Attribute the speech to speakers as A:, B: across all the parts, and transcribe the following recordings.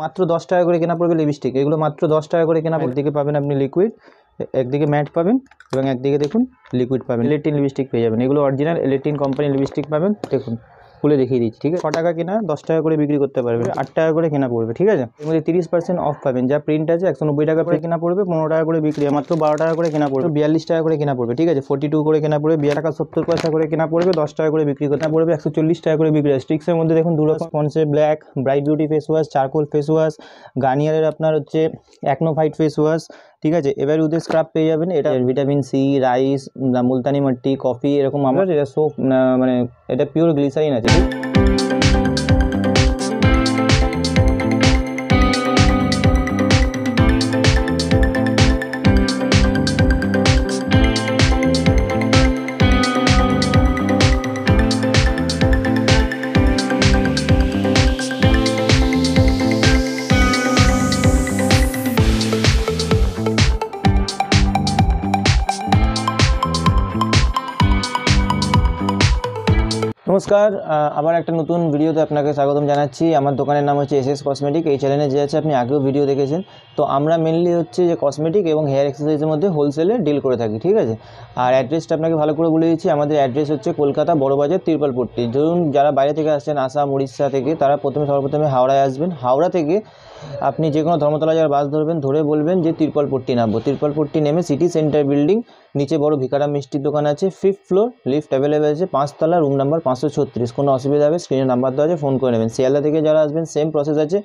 A: মাত্র 10 টাকা করে কেনা পড়বে লিপস্টিক, এগুলো মাত্র 10 টাকা করে কেনা। একদিকে পাবেন আপনি লিকুইড, একদিকে ম্যাট পাবেন এবং একদিকে দেখুন লিকুইড পাবেন। ইলেকট্রিন লিপস্টিক পেয়ে যাবেন, এগুলো অরিজিনাল ইলেকট্রিন কোম্পানির লিপস্টিক পাবেন। দেখুন খুলে দেখিয়ে দিচ্ছি, ঠিক আছে। 6 টাকা কেনা 10 টাকা করে বিক্রি করতে পারবেন, 8 টাকা করে কেনা পড়বে, ঠিক আছে। এর মধ্যে 30% অফ পাবেন, যা প্রিন্ট আছে 190 টাকা করে কেনা পড়বে, 15 টাকা করে বিক্রি, মাত্র 12 টাকা করে কেনা পড়বে, 42 টাকা করে কেনা পড়বে, ঠিক আছে। 42 করে কেনা পড়বে, 2 টাকা 70 পয়সা করে কেনা পড়বে, 10 টাকা করে বিক্রি করতে পড়বে, 140 টাকা করে বিক্রি। স্টিক্সের মধ্যে দেখুন দুটো স্পঞ্জে black, bright beauty face wash, charcoal face wash, গার্নিয়ারের আপনার হচ্ছে অ্যাকনো ফাইট ফেস ওয়াশ, ঠিক আছে। এবার ওদের স্ক্রাব পেয়ে যাবেন, এটা ভিটামিন সি, রাইস, মুলতানি মাটি, কফি, এরকম আমার এটা সোপ, মানে এটা পিওর গ্লিসারিন আছে। নমস্কার, আবার একটা নতুন ভিডিওতে আপনাকে স্বাগতম জানাচ্ছি। আমার দোকানের নাম হচ্ছে এসএস কসমেটিক। এই চ্যানেলে যে আছে আপনি আগেও ভিডিও দেখেছেন। তো আমরা মেনলি হচ্ছে যে কসমেটিক এবং হেয়ার অ্যাক্সেসরিজের মধ্যে হোলসেলে ডিল করে থাকি, ঠিক আছে। আর অ্যাড্রেসটা আপনাকে ভালো করে বলে দিচ্ছি। আমাদের অ্যাড্রেস হচ্ছে কলকাতা বড়বাজার তিরপালপট্টি। ধরুন যারা বাইরে থেকে আসছেন, আসাম, উড়িষ্যা থেকে, তারা সর্বপ্রথমে হাওড়ায় আসবেন। হাওড়া থেকে আপনি যে কোনো ধর্মতলা যাওয়ার বাস ধরবেন, ধরে বলবেন যে তিরপালপট্টি নামবো। তিরপালপট্টি নেমে সিটি সেন্টার বিল্ডিং, নিচে বড় ভিকারাম মিষ্টির দোকান আছে, 5th ফ্লোর, লিফট অ্যাভেলেবেল আছে, 5 তলা, রুম নাম্বার 536। কোনো অসুবিধা হবে স্ক্রিনে নাম্বার দেওয়া আছে, ফোন করে নেবেন। শিয়ালদা থেকে যারা আসবেন সেম প্রসেস আছে।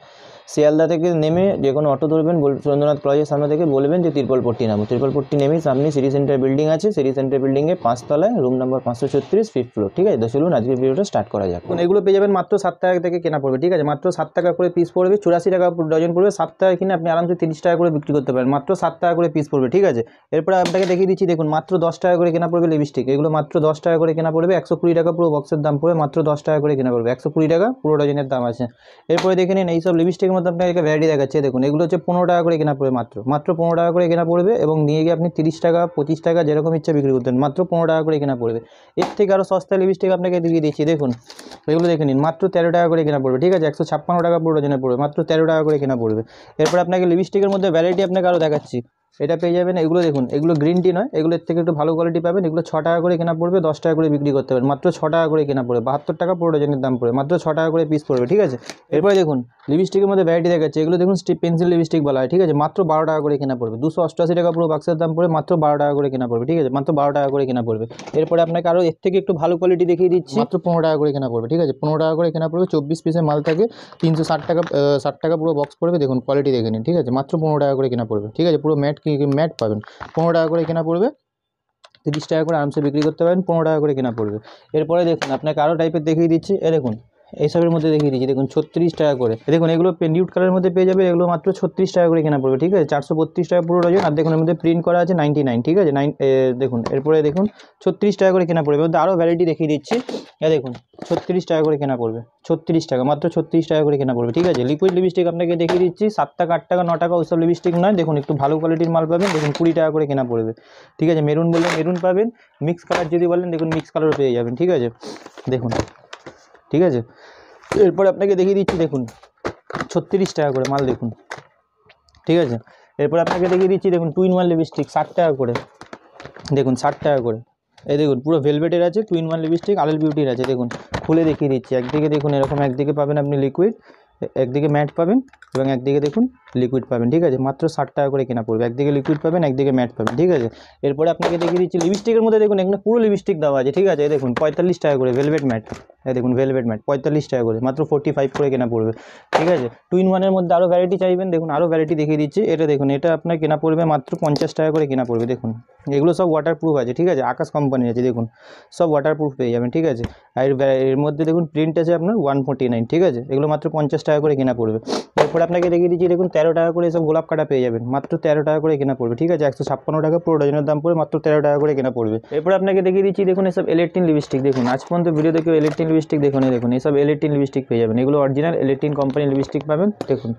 A: শিয়ালদা থেকে নেমে যে কোনো অটো ধরবেন, সুরেন্দ্রনাথ কলেজের সামনে থেকে বলবেন যে তিরপালপট্টি নামবো। তিরপালপট্টি নেমে সামনে সিটি সেন্টার বিল্ডিং আছে, সিটি সেন্টার বিল্ডিংয়ে 5 তলায়, রুম নাম্বার 536, 5th ফ্লোর, ঠিক আছে। তো চলুন আজকের ভিডিওটা স্টার্ট করা যাক। এগুলো পেয়ে যাবেন মাত্র 7 টাকা থেকে কেনা পড়বে, ঠিক আছে। মাত্র 7 টাকা করে পিস পড়বে, 84 টাকা ডজন পড়বে। 7 টাকা কিনে আপনি আরামসে 30 টাকা করে বিক্রি করতে পারেন, মাত্র 7 টাকা করে পিস পড়বে, ঠিক আছে। এরপরে আপনাকে দেখিয়ে দিচ্ছি, দেখুন মাত্র 10 টাকা করে কেনা পড়বে লিপস্টিক, এগুলো মাত্র 10 টাকা করে কেনা পড়বে, 120 টাকা পুরো বক্সের দাম পড়বে, মাত্র 10 টাকা করে কেনা পড়বে, 120 টাকা পুরো ডজনের দাম আছে। এরপরে দেখে নিন এইসব লিপস্টিকের মধ্যে আপনাকে ভ্যারাইটি দেখাচ্ছে। দেখুন এগুলো হচ্ছে 15 টাকা করে কেনা পড়বে, মাত্র 15 টাকা করে কেনা পড়বে, এবং নিয়ে গিয়ে আপনি 30 টাকা 25 টাকা যেরকম ইচ্ছা বিক্রি করতেন, মাত্র 15 টাকা করে কেনা পড়বে। এর থেকে আরও সস্তা লিপস্টিক আপনাকে দিয়ে দিচ্ছি, দেখুন এগুলো দেখে নিন, মাত্র 13 টাকা করে কেনা পড়বে, ঠিক আছে। 156 টাকা পুরো ডজনে পড়বে, মাত্র 13 টাকা করে কেনা পড়বে। এরপর আপনাকে লিপস্টিকের মধ্যে ভ্যারাইটি আপনাকে আরও দেখাচ্ছি, এটা পেয়ে যাবেন। এগুলো দেখুন, এগুলো গ্রিন টি নয়, এগুলোর থেকে একটু ভালো কোয়ালিটি পাবেন। এগুলো 6 টাকা করে কেনা পড়বে, 10 টাকা করে বিক্রি করতে পারেন, মাত্র 6 টাকা করে কেনা পড়বে, 72 টাকা পুরো ডজনের দাম পড়বে, মাত্র 6 টাকা করে পিস পড়বে, ঠিক আছে। এরপরে দেখুন লিপস্টিকের মধ্যে ভ্যারাইটি দেখাচ্ছে, এগুলো দেখুন স্টিপ পেন্সিল লিপস্টিক বলা হয়, ঠিক আছে। মাত্র 12 টাকা করে কেনা পড়বে, 288 টাকা পুরো বাক্সের দাম পড়বে, মাত্র 12 টাকা করে কেনা পড়বে, ঠিক আছে। মাত্র 12 টাকা করে কেনা পড়বে। এরপরে আপনাকে আরও এর থেকে একটু ভালো কোয়ালিটি দেখিয়ে দিচ্ছি, মাত্র 15 টাকা করে কেনা পড়বে, ঠিক আছে। 15 টাকা করে কেনা পড়বে, 24 পিসের মাল থাকে, 360 টাকা 60 টাকা পুরো বক্স পড়বে। দেখুন কোয়ালিটি দেখে নিন, ঠিক আছে। মাত্র 15 টাকা করে কেনা পড়বে, ঠিক আছে। পুরো ম্যাট পাবেন, 15 টাকা করে কেনা পড়বে, 30 টাকা করে আরামসে বিক্রি করতে পারেন, 15 টাকা করে কেনা পড়বে। এরপরে দেখুন আপনাকে আরও টাইপের দেখিয়ে দিচ্ছি, দেখুন এইসবের মধ্যে দেখিয়ে দিচ্ছি, দেখুন 36 টাকা করে। দেখুন এগুলো নিউড কালারের মধ্যে পেয়ে যাবে, এগুলো মাত্র 36 টাকা করে কেনা পড়বে, ঠিক আছে। 432 টাকা পুরো ডজন। আর দেখুন এর মধ্যে প্রিন্ট করা আছে 99, ঠিক আছে। দেখুন এরপরে দেখুন 36 টাকা করে কেনা পড়বে। এর মধ্যে আরও ভ্যারাইটি দেখিয়ে দিচ্ছি, দেখুন 36 টাকা করে কেনা পড়বে, 36 টাকা, মাত্র 36 টাকা করে কেনা পড়বে, ঠিক আছে। লিকুইড লিপস্টিক আপনাকে দেখিয়ে দিচ্ছি, 7 টাকা 8 টাকা 9 টাকা ওইসব লিপস্টিক নয়। দেখুন একটু ভালো কোয়ালিটির মাল পাবেন, দেখুন 20 টাকা করে কেনা পড়বে, ঠিক আছে। মেরুন বললে মেরুন পাবেন, মিক্স কালার যদি বলেন দেখুন মিক্স কালারও পেয়ে যাবেন, ঠিক আছে। দেখুন, ঠিক আছে। এরপরে আপনাকে দেখিয়ে দিচ্ছি, দেখুন 36 টাকা করে মাল, দেখুন, ঠিক আছে। এরপর আপনাকে দেখিয়ে দিচ্ছি, দেখুন 2 in 1 লিপস্টিক 60 টাকা করে, দেখুন 60 টাকা করে। এই দেখুন পুরো ভেলভেটের আছে, 2 in 1 লিপস্টিক, আরএল বিউটির আছে। দেখুন খুলে দেখিয়ে দিচ্ছি, একদিকে দেখুন এরকম, একদিকে পাবেন আপনি লিকুইড, একদিকে ম্যাট পাবেন এবং একদিকে দেখুন লিকুইড পাবেন, ঠিক আছে। মাত্র 60 টাকা করে কেনা পড়বে, একদিকে লিকুইড পাবেন, একদিকে ম্যাট পাবেন, ঠিক আছে। এরপরে আপনাকে দেখিয়ে দিচ্ছি লিপস্টিকের মধ্যে, দেখুন এখানে পুরো লিপস্টিক দেওয়া আছে, ঠিক আছে। দেখুন 45 টাকা করে ভেলভেট ম্যাট, দেখুন ভেলভেট ম্যাট 45 টাকা করে, মাত্র 45 করে কেনা পড়বে, ঠিক আছে। 2 in 1 এর মধ্যে আরও ভ্যারাইটি চাইবেন, দেখুন আরও ভ্যারাইটি দেখিয়ে দিচ্ছি। এটা দেখুন, এটা আপনার কেনা পড়বে মাত্র 50 টাকা করে কেনা পড়বে। দেখুন এগুলো সব ওয়াটারপ্রুফ আছে, ঠিক আছে। আকাশ কোম্পানি আছে, দেখুন সব ওয়াটারপ্রুফ পেয়ে যাবেন, ঠিক আছে। আর এর মধ্যে দেখুন প্রিন্ট আছে আপনার 149, ঠিক আছে। এগুলো মাত্র 50 টাকা করে কেনা পড়বে। এরপরে আপনাকে দেখিয়ে দিচ্ছি, দেখুন 13 টাকা করে সব গোলাপ কাটা পেয়ে যাবেন, মাত্র 13 টাকা করে কেনা পড়বে, ঠিক আছে। 156 টাকা পুরো ডজনের দাম পড়বে, মাত্র 13 টাকা করে কেনা পড়বে। এরপরে আপনাকে দেখিয়ে দিচ্ছি, দেখুন এসব ইলেকট্রিন লিপস্টিক, দেখুন আজ পর্যন্ত ভিডিও দেখে ইলেকট্রিন লিপস্টিক দেখুন, দেখুন এসব ইলেকট্রিন লিপস্টিক পেয়ে যাবেন, এগুলো অরিজিনাল ইলেকট্রিন কোম্পানির লিপস্টিক পাবেন। দেখুন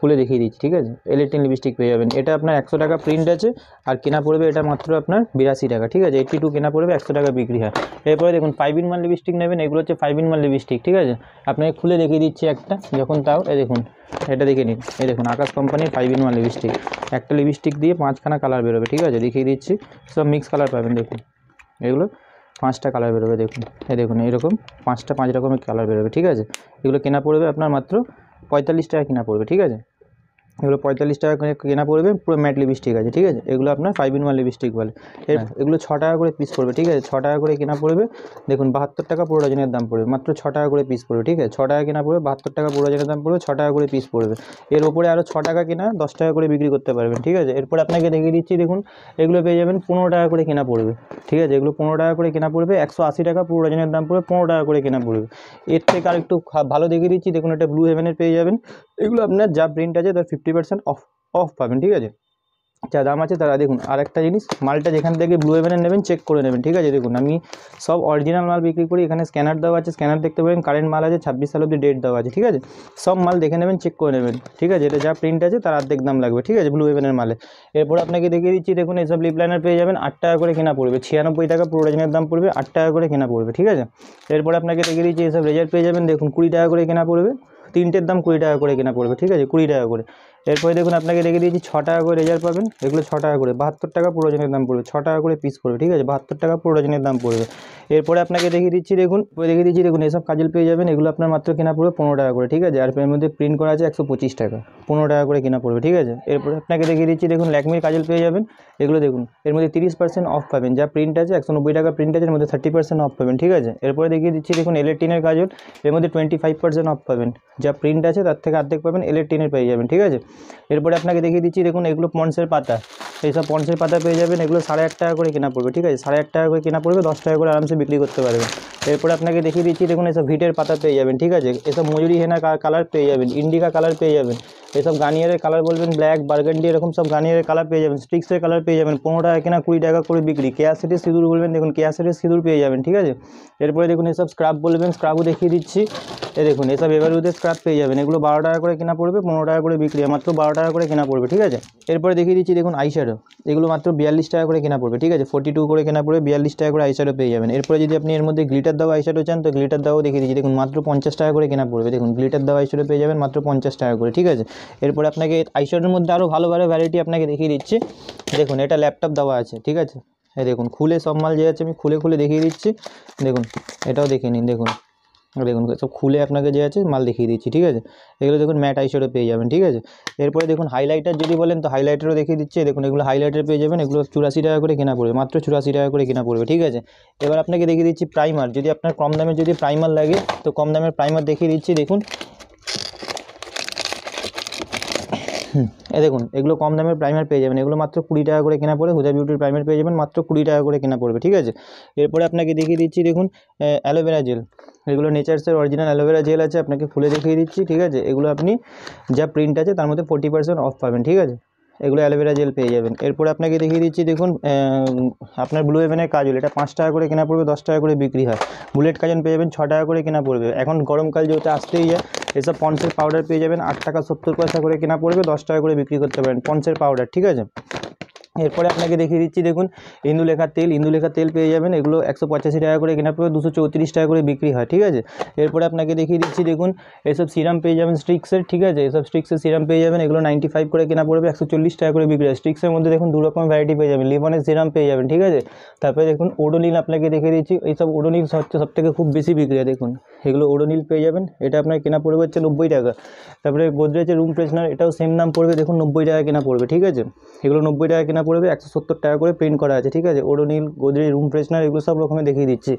A: খুলে দেখিয়ে দিচ্ছি, ঠিক আছে। L18 লিপস্টিক পেয়ে যাবেন, এটা আপনার 100 টাকা প্রিন্ট আছে আর কেনা পড়বে এটা মাত্র আপনার 82 টাকা, ঠিক আছে। 82 কেনা পড়বে, 100 টাকা বিক্রি হয়। এরপরে দেখুন 5 in 1 লিপস্টিক নেবেন, এগুলো হচ্ছে 5 in 1 লিপস্টিক, ঠিক আছে। আপনাকে খুলে দেখিয়ে দিচ্ছি একটা, যখন তাও এই দেখুন এটা দেখে নিন, এই দেখুন আকাশ কোম্পানির 5 in 1 লিপস্টিক। একটা লিপস্টিক দিয়ে 5খানা কালার বেরোবে, ঠিক আছে। দেখিয়ে দিচ্ছি, সব মিক্স কালার পাবেন, দেখুন এগুলো 5টা কালার বেরোবে, দেখুন এই দেখুন এরকম 5 রকমের কালার বেরোবে, ঠিক আছে। এগুলো কেনা পড়বে আপনার মাত্র 45 টাকা কেনা পড়বে, ঠিক আছে। এগুলো 45 টাকা করে কেনা পড়বে, পুরো ম্যাট লিপস্টিক আছে, ঠিক আছে। এগুলো আপনার 5 in 1 লিপস্টিক বলে। এগুলো 6 টাকা করে পিস পড়বে, ঠিক আছে। 6 টাকা করে কেনা পড়বে, দেখুন 72 টাকা পুরো ডজনের দাম পড়বে, মাত্র 6 টাকা করে পিস পড়বে, ঠিক আছে। 6 টাকা কেনা পড়বে, 72 টাকা পুরো ডজনের দাম পড়বে, 6 টাকা করে পিস পড়বে। এর ওপরে আরও 6 টাকা কেনা 10 টাকা করে বিক্রি করতে পারবেন, ঠিক আছে। এরপর আপনাকে দেখিয়ে দিচ্ছি, দেখুন এগুলো পেয়ে যাবেন 15 টাকা করে কেনা পড়বে, ঠিক আছে। এগুলো 15 টাকা করে কেনা পড়বে, 180 টাকা পুরো ডজনের দাম পড়বে, 15 টাকা করে কেনা পড়বে। এর থেকে আর একটু ভালো দেখিয়ে দিচ্ছি, দেখুন এটা ব্লু হেভেনের পেয়ে যাবেন। এগুলো আপনার যা প্রিন্ট আছে তার 50% অফ পাবেন, ঠিক আছে। যা দাম আছে তারা দেখুন। আর একটা জিনিস, মালটা যেখান থেকে ব্লু হেভেনের নেবেন চেক করে নেবেন, ঠিক আছে। দেখুন আমি সব অরিজিনাল মাল বিক্রি করি, এখানে স্ক্যানার দেওয়া আছে, স্ক্যানার দেখতে পাবেন, কারেন্ট মাল আছে, 26 সাল অবধি ডেট দেওয়া আছে, ঠিক আছে। সব মাল দেখে নেবেন, চেক করে নেবেন, ঠিক আছে। এটা যা প্রিন্ট আছে তার অর্ধেক দাম লাগবে, ঠিক আছে, ব্লু হেভেনের মালে। এরপর আপনাকে দেখিয়ে দিচ্ছি, দেখুন এইসব লিপ লাইনার পেয়ে যাবেন 8 টাকা করে কেনা পড়বে, 96 টাকা পুরো ডজনের দাম পড়বে, 8 টাকা করে কেনা পড়বে, ঠিক আছে। এরপর আপনাকে দেখিয়ে দিচ্ছি এইসব রেজার পেয়ে যাবেন, দেখুন 20 টাকা করে কেনা পড়বে, তিনটের দাম 20 টাকা করে কেনা পড়বে, ঠিক আছে, 20 টাকা করে। এরপরে দেখুন আপনাকে দেখে দিয়েছি 6 টাকা করে রেজার পাবেন, এগুলো 6 টাকা করে, 72 টাকা পুরো ডজনের দাম পড়বে, 6 টাকা করে পিস পড়বে, ঠিক আছে, 72 টাকা পুরো ডজনের দাম পড়বে। এরপরে আপনাকে দেখিয়ে দিচ্ছি, দেখুন এসব কাজল পেয়ে যাবেন, এগুলো আপনার মাত্র কেনা পড়বে 15 টাকা করে, ঠিক আছে। আর এর মধ্যে প্রিন্ট করা আছে 125 টাকা, 15 টাকা করে কেনা পড়বে, ঠিক আছে। এরপরে আপনাকে দেখিয়ে দিচ্ছি, দেখুন ল্যাকমির কাজল পেয়ে যাবেন, এগুলো দেখুন এর মধ্যে 30% অফ পাবেন, যা প্রিন্ট আছে 190 টাকা প্রিন্ট আছে, এর মধ্যে 30% অফ পাবেন, ঠিক আছে। এরপরে দেখিয়ে দিচ্ছি, দেখুন L18 কাজল, এর মধ্যে 25% অফ পাবেন, যা প্রিন্ট আছে তার থেকে অর্ধেক পাবেন, L18 পেয়ে যাবেন, ঠিক আছে। এরপরে আপনাকে দেখিয়ে দিচ্ছি, দেখুন এগুলো পন্সের পাতা, এইসব পন্সের পাতা পেয়ে যাবেন, এগুলো 8.5 টাকা করে কেনা পড়বে, ঠিক আছে, 8.5 টাকা করে কেনা পড়বে, 10 টাকা করে আরামসে বিক্রি করতে পারবেন। এরপরে আপনাকে দেখিয়ে দিচ্ছি, দেখুন এসব ভিটের পাতা পেয়ে যাবেন, ঠিক আছে। এসব মজুরি হেনা কালার পেয়ে যাবেন, ইন্ডিকা কালার পেয়ে যাবেন, এসব গার্নিয়ারের কালার বলবেন, ব্ল্যাক, বার্গান্ডি, এরকম সব গার্নিয়ারের কালার পেয়ে যাবেন, স্টিক্সের কালার পেয়ে যাবেন, 15 টাকা কেনা 20 টাকা করে বিক্রি। কেয়া সিটির সিঁদুর বলবেন, দেখুন কেয়া সিটির সিঁদুর পেয়ে যাবেন, ঠিক আছে। এরপরে দেখুন এসব স্ক্রাব বলবেন, স্ক্রাবও দেখিয়ে দিচ্ছি, দেখুন এসব এভারউডের স্ক্রাব পেয়ে যাবেন, এগুলো 12 টাকা করে কেনা পড়বে, 15 টাকা করে বিক্রি, মাত্র 12 টাকা করে কেনা পড়বে, ঠিক আছে। এরপরে দেখিয়ে দিচ্ছি, দেখুন আইশ্যাডো, এগুলো মাত্র 42 টাকা করে কেনা পড়বে, ঠিক আছে, 42 করে কেনা পড়বে, 42 টাকা করে আইশ্যাডো পেয়ে যাবেন। এরপরে যদি আপনি এর মধ্যে গ্লিটার দেওয়া আইশ্যাডো চান, তো গ্লিটার দেওয়াও দেখিয়ে দিচ্ছি, দেখুন মাত্র 50 টাকা করে কেনা পড়বে, দেখুন গ্লিটার দেওয়া আইশ্যাডো পেয়ে যাবেন মাত্র 50 টাকা করে, ঠিক আছে। এরপরে আপনাকে আইশ্যাডোর মধ্যে আরও ভালো ভালো ভ্যারাইটি আপনাকে দেখিয়ে দিচ্ছি, দেখুন এটা ল্যাপটপ দেওয়া আছে, ঠিক আছে। এই দেখুন খুলে সব মাল যে আছে আমি খুলে দেখিয়ে দিচ্ছি, দেখুন এটাও দেখে নিন, দেখুন সব খুলে আপনাকে যে আছে মাল দেখিয়ে দিচ্ছি, ঠিক আছে। এগুলো দেখুন ম্যাট আইশ্যাডো পেয়ে যাবেন, ঠিক আছে। এরপরে দেখুন হাইলাইটার যদি বলেন, তো হাইলাইটারও দেখিয়ে দিচ্ছি, দেখুন এগুলো হাইলাইটার পেয়ে যাবেন, এগুলো 84 টাকা করে কেনা পড়বে, মাত্র 84 টাকা করে কেনা পড়বে, ঠিক আছে। এবার আপনাকে দেখিয়ে দিচ্ছি প্রাইমার, যদি আপনার কম দামের যদি প্রাইমার লাগে, তো কম দামের প্রাইমার দেখিয়ে দিচ্ছি, দেখুন দেখুন এগুলো কম দামের প্রাইমার পেয়ে যাবেন, এগুলো মাত্র 20 টাকা করে কেনা পড়বে, হুদা বিউটির প্রাইমার পেয়ে যাবেন মাত্র 20 টাকা করে কেনা পড়বে, ঠিক আছে। এরপরে আপনাকে দেখিয়ে দিচ্ছি, দেখুন অ্যালোভেরা জেল, এগুলো নেচার্সের অরিজিনাল অ্যালোভেরা জেল আছে, আপনাকে খুলে দেখিয়ে দিচ্ছি, ঠিক আছে। এগুলো আপনি যা প্রিন্ট আছে তার মধ্যে 40% অফ পাবেন, ঠিক আছে, এগুলো অ্যালোভেরা জেল পেয়ে যাবেন। এরপরে আপনাকে দেখিয়ে দিচ্ছি, দেখুন আপনার ব্লু হেভেনের কাজল, এটা 5 টাকা করে কেনা পড়বে, 10 টাকা করে বিক্রি হয়। বুলেট কাজল পেয়ে যাবেন 6 টাকা করে কেনা পড়বে, এখন গরমকাল যেহেতু আসতেই যায়, এসব পন্সের পাউডার পেয়ে যাবেন 8 টাকা 70 পয়সা করে কেনা পড়বে, 10 টাকা করে বিক্রি করতে পারেন পন্সের পাউডার, ঠিক আছে। এরপরে আপনাকে দেখিয়ে দিচ্ছি, দেখুন ইন্দুলেখার তেল পেয়ে যাবেন, এগুলো 185 টাকা করে কেনা পড়বে, 234 টাকা করে বিক্রি হয়, ঠিক আছে। এরপরে আপনাকে দেখিয়ে দিচ্ছি, দেখুন এসব সিরাম পেয়ে যাবেন স্ট্রিক্সের, ঠিক আছে, এসব স্ট্রিক্সের সিরাম পেয়ে যাবেন, এগুলো 95 করে কেনা পড়বে, 140 টাকা করে বিক্রি হয়। স্ট্রিক্সের মধ্যে দেখুন 2 রকম ভ্যারাইটি পেয়ে যাবেন, লিভনের সিরাম পেয়ে যাবেন, ঠিক আছে। তারপরে দেখুন ওডোনিল আপনাকে দেখিয়ে দিচ্ছি, এইসব ওডোনিল হচ্ছে সবথেকে খুব বেশি বিক্রি হয়, দেখুন এগুলো ওডোনিল পেয়ে যাবেন, এটা আপনার কেনা পড়বে হচ্ছে 90 টাকা। তারপরে গোদরেজের রুম ফ্রেশনার, এটাও সেম দাম পড়বে, দেখুন 90 টাকা কেনা পড়বে, ঠিক আছে, এগুলো 90 টাকা কেনা পড়বে, 170 টাকা করে প্রিন্ট করা আছে, ঠিক আছে। ওডোনিল, গোদরেজ রুম ফ্রেশনার, এগুলো সব রকমের দেখিয়ে দিচ্ছি।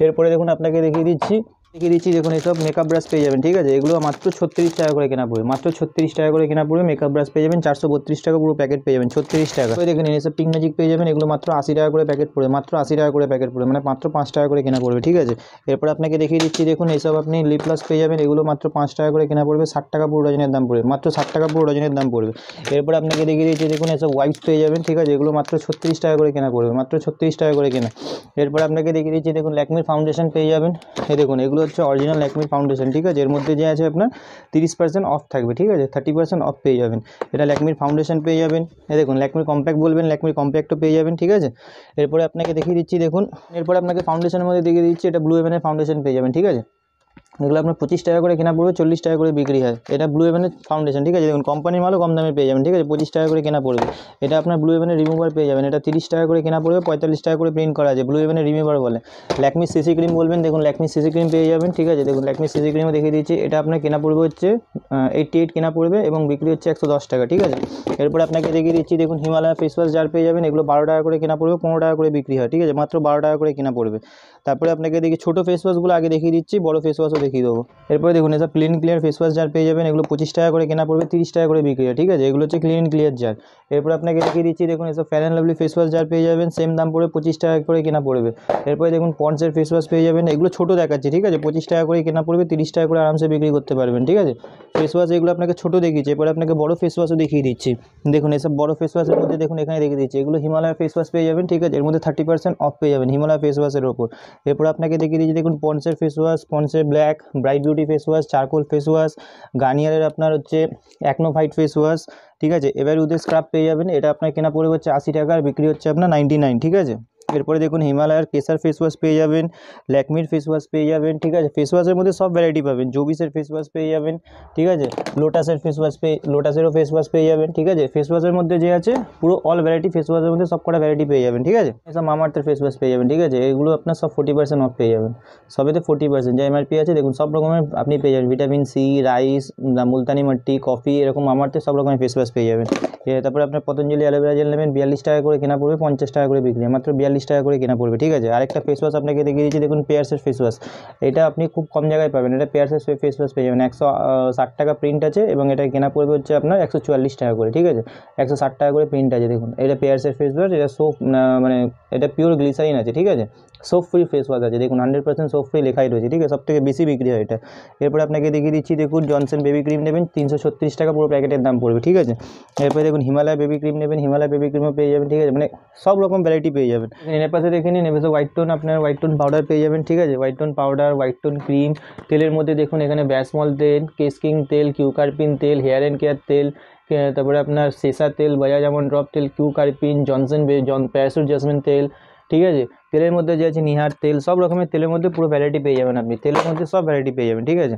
A: এরপরে দেখুন আপনাকে দেখিয়ে দিচ্ছি, দেখুন এইসব মেকআপ ব্রাশ পেয়ে যাবেন, ঠিক আছে, এগুলো মাত্র 36 টাকা করে কেনা পড়বে, মাত্র 36 টাকা করে কেনা পড়বে। মেকআপ ব্রাশ পেয়ে যাবেন 432 টাকা পুরো প্যাকেট পেয়ে যাবেন, 36 টাকা। দেখুন এইসব পিঙ্ক ম্যাজিক পেয়ে যাবেন, এগুলো মাত্র 80 টাকা করে প্যাকেট পড়বে, মাত্র 80 টাকা করে প্যাকেট পড়বে, মানে মাত্র 5 টাকা করে কেনা পড়বে, ঠিক আছে। এরপর আপনাকে দেখিয়ে দিচ্ছি, দেখুন এইসব আপনি লিপ গ্লস পেয়ে যাবেন, এগুলো মাত্র 5 টাকা করে কেনা পড়বে, 60 টাকা পুরো ডজনের দাম পড়বে, মাত্র 60 টাকা পুরো ডজনের দাম পড়বে। এরপর আপনাকে দেখিয়ে দিচ্ছি, দেখুন এইসব ওয়াইপস পেয়ে যাবেন, ঠিক আছে, এগুলো মাত্র 36 টাকা করে কেনা পড়বে, মাত্র 36 টাকা করে কেনা। এরপর আপনাকে দেখিয়ে দিচ্ছি, দেখুন ল্যাকমির ফাউন্ডেশন পেয়ে যাবেন, এই দেখুন এগুলো এগুলো হচ্ছে অরিজিনাল ল্যাকমির ফাউন্ডেশন, ঠিক আছে। এর মধ্যে যে আছে আপনার 30% অফ থাকবে, ঠিক আছে, 30% অফ পেয়ে যাবেন। এটা ল্যাকমির ফাউন্ডেশন পেয়ে যাবেন। দেখুন ল্যাকমির কম্প্যাক্ট বলবেন, ল্যাকমির কম্প্যাক্টও পেয়ে যাবেন, ঠিক আছে। এরপরে আপনাকে দেখিয়ে দিচ্ছি, দেখুন এরপরে আপনাকে ফাউন্ডেশনের মধ্যে দেখিয়ে দিচ্ছি, এটা ব্লু হেভেনের ফাউন্ডেশন পেয়ে যাবেন, ঠিক আছে। এগুলো আপনার 25 টাকা করে কেনা পড়বে, 40 টাকা করে বিক্রি হয়। এটা ব্লু হেভেনের ফাউন্ডেশন, ঠিক আছে। দেখুন কোম্পানির মালও কম দামে পেয়ে যাবেন, ঠিক আছে, 25 টাকা করে কেনা পড়বে। এটা আপনার ব্লু হেভেনের রিমুভার পেয়ে যাবেন, এটা 30 টাকা করে কেনা পড়বে, 45 টাকা করে প্রিন্ট করা আছে, ব্লু হেভেনের রিমুভার বলে। ল্যাকমি সিসি ক্রিম বলবেন, দেখুন ল্যাকমি সিসি ক্রিম পেয়ে যাবেন, ঠিক আছে। দেখুন ল্যাকমি সিসি ক্রিমও দেখিয়ে দিচ্ছি, এটা আপনার কেনা পড়বে হচ্ছে 88 কেনা পড়বে এবং বিক্রি হচ্ছে 110 টাকা, ঠিক আছে। এরপর আপনাকে দেখিয়ে দিচ্ছি, দেখুন হিমালয়া ফেস ওয়াশ জার পেয়ে যাবেন, এগুলো 12 টাকা করে কেনা পড়বে, 15 টাকা করে বিক্রি হয়, ঠিক আছে, মাত্র 12 টাকা করে কেনা পড়বে। তারপরে আপনাকে দেখি ছোটো ফেস ওয়াশগুলো আগে দেখিয়ে দিচ্ছি, বড় ফেস ওয়াশও দেখিয়ে দেবো। এরপরে দেখুন এসব clean clear face wash jar পেয়ে যাবেন, এগুলো 25 টাকা করে কেনা পড়বে, 30 টাকা করে বিক্রি হয়, ঠিক আছে। এগুলো হচ্ছে ক্লিন ক্লিয়ার জার। এরপর আপনাকে দেখিয়ে দিচ্ছি, দেখুন এসব fair and lovely face wash jar পেয়ে যাবেন, সেম দাম পড়বে 25 টাকা করে কেনা পড়বে। এরপরে দেখুন পন্ডসের ফেস ওয়াশ পেয়ে যাবেন, এগুলো ছোটো দেখাচ্ছে, ঠিক আছে, 25 টাকা করে কেনা পড়বে, 30 টাকা করে আরামসে বিক্রি করতে পারবেন, ঠিক আছে। ফেস ওয়াশ এগুলো আপনাকে ছোটো দেখিয়েছি, এরপরে আপনাকে বড় ফেস ওয়াশও দেখিয়ে দিচ্ছি। দেখুন এসব বড় ফেস ওয়াশের মধ্যে দেখুন এখানে দেখিয়ে দিচ্ছি, এগুলো হিমালয় ফেস ওয়াশ পেয়ে যাবেন, ঠিক আছে, এর মধ্যে 30% অফ পেয়ে যাবেন হিমালয় ফেস ওয়াশের ওপর। এরপর আপনাকে দেখিয়ে দিচ্ছি, দেখুন পন্ডসের ফেস ওয়াশ, পন্ডসের black, bright beauty face wash, charcoal face wash, গার্নিয়ারের আপনার হচ্ছে অ্যাকনো ফাইট ফেস ওয়াশ, ঠিক আছে। এবার উদের স্ক্রাব পেয়ে যাবেন, এটা আপনার কেনা পড়বে হচ্ছে 80 টাকা আর বিক্রি হচ্ছে আপনার 99, ঠিক আছে। এরপরে দেখুন হিমালয়ের কেসার ফেস ওয়াশ পেয়ে যাবেন, ল্যাকমির ফেস ওয়াশ পেয়ে যাবেন, ঠিক আছে। ফেস ওয়াশের মধ্যে সব ভ্যারাইটি পাবেন, জোবিসের ফেস ওয়াশ পেয়ে যাবেন, ঠিক আছে, লোটাসের ফেস ওয়াশ লোটাসেরও ফেস ওয়াশ পেয়ে যাবেন, ঠিক আছে। ফেস ওয়াশের মধ্যে যে আছে পুরো অল ভ্যারাইটি ফেস ওয়াশের মধ্যে সব কটা ভ্যারাইটি পেয়ে যাবেন, ঠিক আছে। এসব মামাআর্থের ফেস ওয়াশ পেয়ে যাবেন, ঠিক আছে, এগুলো আপনার সব 40% অফ পেয়ে যাবেন, সবেতে 40% যা এমআরপি আছে দেখুন সব রকমের আপনি পেয়ে যাবেন, vitamin C, rice, Multani mitti, coffee, এরকম মামাআর্থের সব রকমের ফেস ওয়াশ পেয়ে যাবেন। তারপরে আপনার পতঞ্জলি অ্যালোভেরা জেল নেবেন, 42 টাকা করে কেনা পড়বে, 50 টাকা করে বিক্রি, মাত্র 42 টাকা করে কেনা পড়বে, ঠিক আছে। আরেকটা ফেস ওয়াশ আপনাকে দেখিয়ে দিচ্ছি, দেখুন পেয়ার্সের ফেস ওয়াশ, এটা আপনি খুব কম জায়গায় পাবেন, এটা পেয়ার্সের ফেস ওয়াশ পেয়ে যাবেন, 160 টাকা প্রিন্ট আছে এবং এটা কেনা পড়বে হচ্ছে আপনার 144 টাকা করে, ঠিক আছে, 160 টাকা করে প্রিন্ট আছে। দেখুন এটা পেয়ার্সের ফেস ওয়াশ, এটা সোপ মানে এটা পিওর গ্লিসারিন আছে, ঠিক আছে, সোপ ফ্রি ফেস ওয়াশ আছে, দেখুন 100% সোপ ফ্রি লেখাই রয়েছে, ঠিক আছে, সব থেকে বেশি বিক্রি হয় এটা। এরপরে আপনাকে দেখিয়ে দিচ্ছি, দেখুন জনসন বেবি ক্রিম নেবেন, 336 টাকা পুরো প্যাকেটের দাম পড়বে, ঠিক আছে। এরপরে দেখুন হিমালয় বেবি ক্রিম নেবেন, হিমালয় বেবি ক্রিমও পেয়ে যাবেন, ঠিক আছে, মানে সব রকম ভ্যারাইটি পেয়ে যাবেন। এর পাশে দেখে নিন, এবার হোয়াইট টোন, আপনার হোয়াইট টোন পাউডার পেয়ে যাবেন, ঠিক আছে, white tone powder, white tone cream. তেলের মধ্যে দেখুন এখানে ব্যাসমল তেল, কেসকিং তেল, কিউকারপিন তেল, হেয়ার অ্যান্ড কেয়ার তেল, তারপরে আপনার সেসা তেল, বাজাজ আমন্ড ড্রপ তেল, কিউকারপিন, প্যারাসুট জেসমিন তেল, ঠিক আছে। তেলের মধ্যে যে আছে নিহার তেল, সব রকমের তেলের মধ্যে পুরো ভ্যারাইটি পেয়ে যাবেন, আপনি তেলের মধ্যে সব ভ্যারাইটি পেয়ে যাবেন, ঠিক আছে।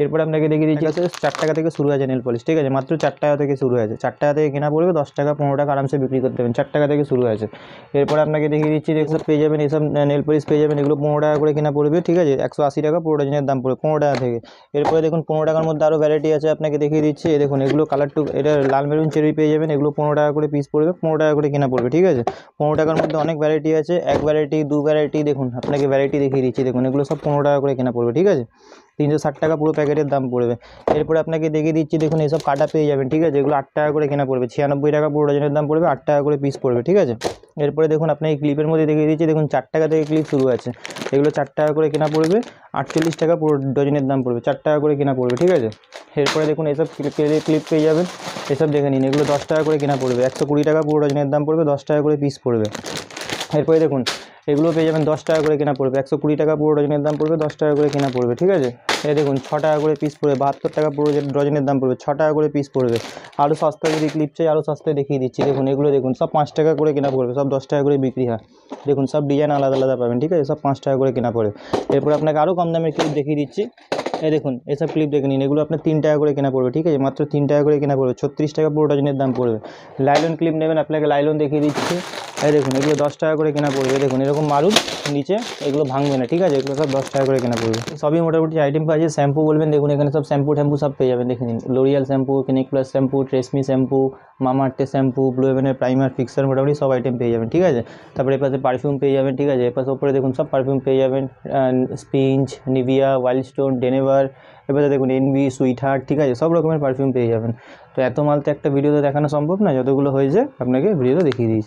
A: এরপর আপনাকে দেখিয়ে দিচ্ছি 4 টাকা থেকে শুরু আছে নেল পলিশ, ঠিক আছে, মাত্র 4 টাকা থেকে শুরু আছে, 4 টাকা থেকে কেনা পড়বে, 10 টাকা 15 টাকা আরামসে বিক্রি করতে পারবেন, 4 টাকা থেকে শুরু আছে। এরপর আপনাকে দেখিয়ে দিচ্ছি, এসব পেয়ে যাবেন, এসব নেল পলিশ পেয়ে যাবেন, এগুলো 15 টাকা করে কেনা পড়বে, ঠিক আছে, 180 টাকা পুরো ডজনের দাম পড়বে 15 টাকা থেকে। এরপরে দেখুন 15 টাকার মধ্যে আরও ভ্যারাইটি আছে, আপনাকে দেখিয়ে দিচ্ছি, দেখুন এগুলো কালার টু, এটা লাল মেরুন চেরি পেয়ে যাবেন, এগুলো 15 টাকা করে পিস পড়বে, 15 টাকা করে কেনা পড়বে, ঠিক আছে। 15 টাকার মধ্যে অনেক ভ্যারাইটি আছে, এক ভ্যারাইটি, দু ভ্যারাইটি, দেখুন আপনাকে ভ্যারাইটি দেখিয়ে দিচ্ছি, দেখুন এগুলো সব 15 টাকা করে কেনা পড়বে, ঠিক আছে, 360 টাকা পুরো প্যাকেটের দাম পড়বে। এরপরে আপনাকে দেখিয়ে দিচ্ছি, দেখুন এইসব কাটা পেয়ে যাবেন, ঠিক আছে, এগুলো 8 টাকা করে কেনা পড়বে, 96 টাকা পুরো ডজনের দাম পড়বে, 8 টাকা করে পিস পড়বে, ঠিক আছে। এরপরে দেখুন আপনার এই ক্লিপের মধ্যে দেখিয়ে দিচ্ছি, দেখুন 4 টাকা থেকে ক্লিপ শুরু আছে, এগুলো 4 টাকা করে কেনা পড়বে, 48 টাকা পুরো ডজনের দাম পড়বে, 4 টাকা করে কেনা পড়বে, ঠিক আছে। এরপরে দেখুন এইসব ক্লিপ পেয়ে যাবেন, এসব দেখে নিন, এগুলো 10 টাকা করে কেনা পড়বে, 120 টাকা পুরো ডজনের দাম পড়বে, 10 টাকা করে পিস পড়বে। এরপরে দেখুন এগুলো পেয়ে যাবেন 10 টাকা করে কেনা পড়বে, 120 টাকা পুরো ডজনের দাম পড়বে, 10 টাকা করে কেনা পড়বে, ঠিক আছে। এই দেখুন 6 টাকা করে পিস পড়বে, 72 টাকা পুরো ডজনের দাম পড়বে, 6 টাকা করে পিস পড়বে। আরও সস্তা যদি ক্লিপ চাই আরও সস্তায় দেখিয়ে দিচ্ছি, দেখুন এগুলো দেখুন সব 5 টাকা করে কেনা পড়বে, সব 10 টাকা করে বিক্রি হয়, দেখুন সব ডিজাইন আলাদা আলাদা পাবেন, ঠিক আছে, সব 5 টাকা করে কেনা পড়ে। এরপর আপনাকে আরও কম দামের ক্লিপ দেখিয়ে দিচ্ছি, এই দেখুন এসব ক্লিপ দেখে নিন, এগুলো আপনার 3 টাকা করে কেনা পড়বে, ঠিক আছে, মাত্র 3 টাকা করে কেনা পড়বে, 36 টাকা পুরো ডজনের দাম পড়বে। লাইলন ক্লিপ নেবেন, আপনাকে লাইলন দেখিয়ে দিচ্ছি, এই দেখুন এগুলো 10 টাকা করে কেনা পড়বে, দেখুন এরকম মারুন নিচে, এগুলো ভাঙবে না, ঠিক আছে, এগুলো সব 10 টাকা করে কেনা পড়বে। সবই মোটামুটি আইটেম পাওয়া যায়। শ্যাম্পু বলবেন, দেখুন এখানে সব শ্যাম্পু ট্যাম্পু সব পেয়ে যাবেন, দেখে নিন, L'Oreal shampoo, Clinic Plus shampoo, Tresemme shampoo, মামাআর্থের শ্যাম্পু, ব্লু হেভেনের প্রাইমার, ফিক্সার, মোটামুটি সব আইটেম পেয়ে যাবেন, ঠিক আছে। তারপরে এপাশে পারফিউম পেয়ে যাবেন, ঠিক আছে, এপাশে উপরে দেখুন সব পারফিউম পেয়ে যাবেন, স্পিঞ্জ, নিভিয়া, ওয়াইল্ড স্টোন, ডেনেভার, এবারে দেখুন এনভি, সুইটহার্ট, ঠিক আছে, সব রকমের পারফিউম পেয়ে যাবেন। তো এত মাল তো একটা ভিডিওতে দেখানো সম্ভব না, যতগুলো হয়েছে আপনাকে ভিডিওতে দেখিয়ে দিয়েছি।